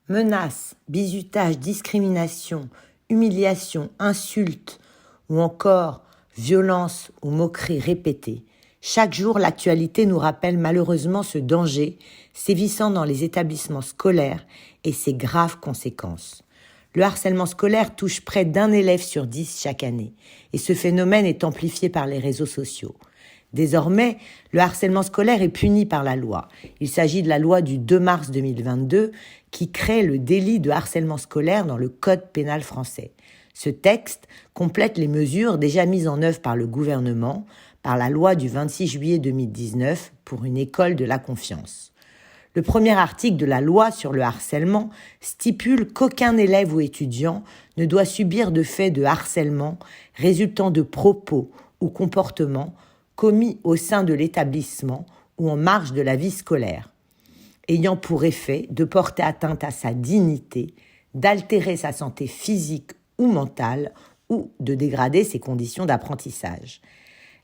Menaces, bizutage, discrimination, humiliation, insultes ou encore violences ou moqueries répétées. Chaque jour, l'actualité nous rappelle malheureusement ce danger sévissant dans les établissements scolaires et ses graves conséquences. Le harcèlement scolaire touche près d'1 élève sur 10 chaque année et ce phénomène est amplifié par les réseaux sociaux. Désormais, le harcèlement scolaire est puni par la loi. Il s'agit de la loi du 2 mars 2022 qui crée le délit de harcèlement scolaire dans le Code pénal français. Ce texte complète les mesures déjà mises en œuvre par le gouvernement par la loi du 26 juillet 2019 pour une école de la confiance. Le premier article de la loi sur le harcèlement stipule qu'aucun élève ou étudiant ne doit subir de faits de harcèlement résultant de propos ou comportements commis au sein de l'établissement ou en marge de la vie scolaire, ayant pour effet de porter atteinte à sa dignité, d'altérer sa santé physique ou mentale ou de dégrader ses conditions d'apprentissage.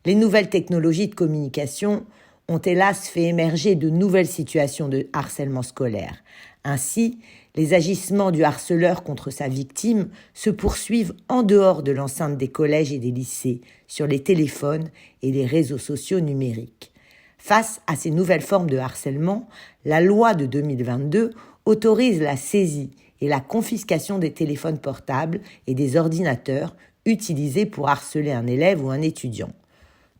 Les nouvelles technologies de communication ont hélas fait émerger de nouvelles situations de harcèlement scolaire. Ainsi, les agissements du harceleur contre sa victime se poursuivent en dehors de l'enceinte des collèges et des lycées, sur les téléphones et les réseaux sociaux numériques. Face à ces nouvelles formes de harcèlement, la loi de 2022 autorise la saisie et la confiscation des téléphones portables et des ordinateurs utilisés pour harceler un élève ou un étudiant.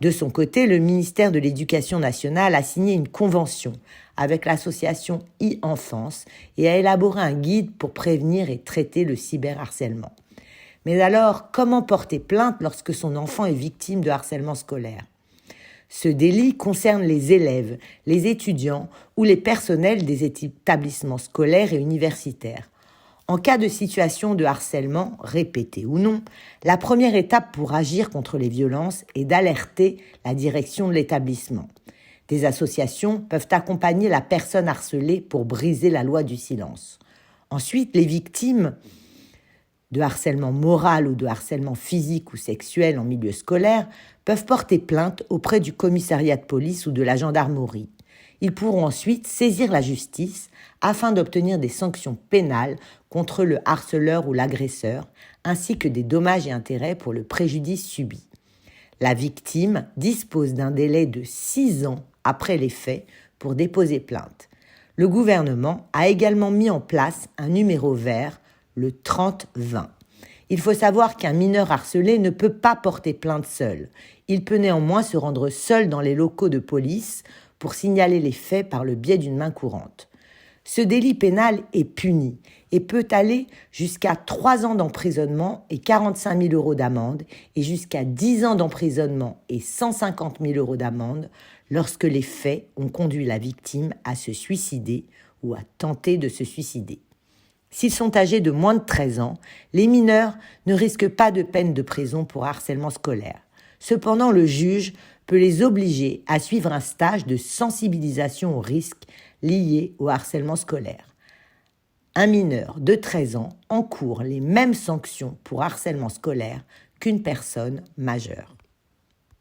De son côté, le ministère de l'Éducation nationale a signé une convention avec l'association e-Enfance et a élaboré un guide pour prévenir et traiter le cyberharcèlement. Mais alors, comment porter plainte lorsque son enfant est victime de harcèlement scolaire ? Ce délit concerne les élèves, les étudiants ou les personnels des établissements scolaires et universitaires. En cas de situation de harcèlement, répété ou non, la première étape pour agir contre les violences est d'alerter la direction de l'établissement. Des associations peuvent accompagner la personne harcelée pour briser la loi du silence. Ensuite, les victimes de harcèlement moral ou de harcèlement physique ou sexuel en milieu scolaire peuvent porter plainte auprès du commissariat de police ou de la gendarmerie. Ils pourront ensuite saisir la justice afin d'obtenir des sanctions pénales contre le harceleur ou l'agresseur, ainsi que des dommages et intérêts pour le préjudice subi. La victime dispose d'un délai de 6 ans après les faits pour déposer plainte. Le gouvernement a également mis en place un numéro vert, le 3020. Il faut savoir qu'un mineur harcelé ne peut pas porter plainte seul. Il peut néanmoins se rendre seul dans les locaux de police pour signaler les faits par le biais d'une main courante. Ce délit pénal est puni et peut aller jusqu'à 3 ans d'emprisonnement et 45 000 € d'amende et jusqu'à 10 ans d'emprisonnement et 150 000 € d'amende lorsque les faits ont conduit la victime à se suicider ou à tenter de se suicider. S'ils sont âgés de moins de 13 ans, les mineurs ne risquent pas de peine de prison pour harcèlement scolaire. Cependant, le juge peut les obliger à suivre un stage de sensibilisation aux risques liés au harcèlement scolaire. Un mineur de 13 ans encourt les mêmes sanctions pour harcèlement scolaire qu'une personne majeure.